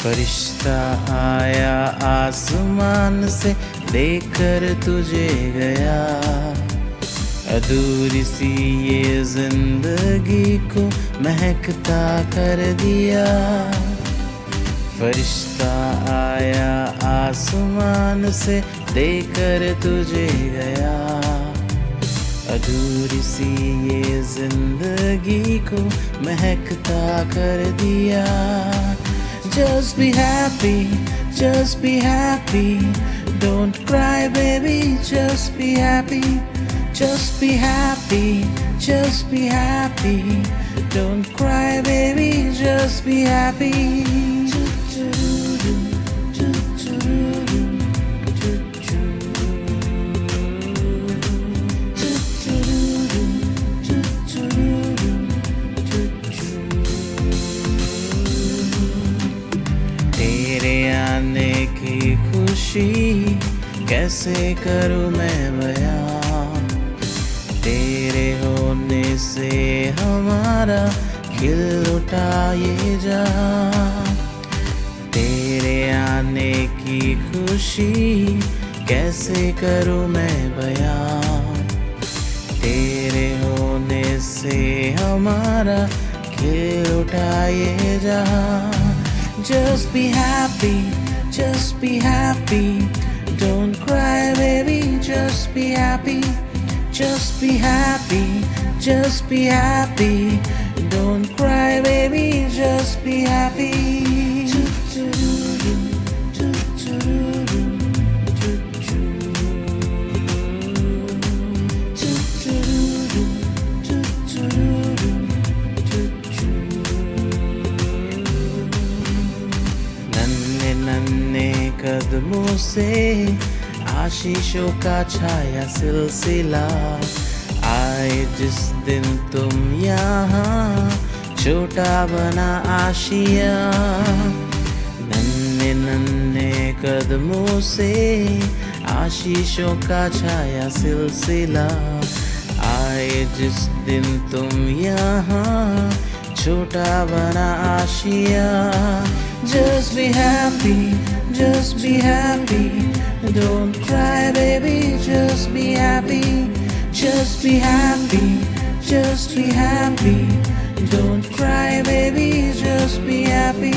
फरिश्ता आया आसमान से देकर तुझे गया, अधूरी सी ये जिंदगी को महकता कर दिया। फरिश्ता आया आसमान से देकर तुझे गया, अधूरी सी ये जिंदगी को महकता कर दिया। Just be happy, just be happy, don't cry baby, just be happy, just be happy, just be happy, don't cry baby, just be happy. तेरे आने की खुशी कैसे करूँ मैं बयां, तेरे होने से हमारा खिल उठा ये जहां। तेरे आने की खुशी कैसे करूँ मैं बयां, तेरे होने से हमारा खिल उठा ये जहां। Just be happy, just be happy, don't cry baby, just be happy, just be happy, just be happy, don't cry baby, just be happy. नन्ने कदमों से आशीषों का छाया सिलसिला, आए जिस दिन तुम यहाँ छोटा बना ashiyaan। नन्ने नन्ने कदमों से आशीषों का छाया सिलसिला, आए जिस दिन तुम यहाँ छोटा बना ashiyaan। Just be happy, just be happy, don't cry baby, just be happy, just be happy, just be happy, don't cry baby, just be happy.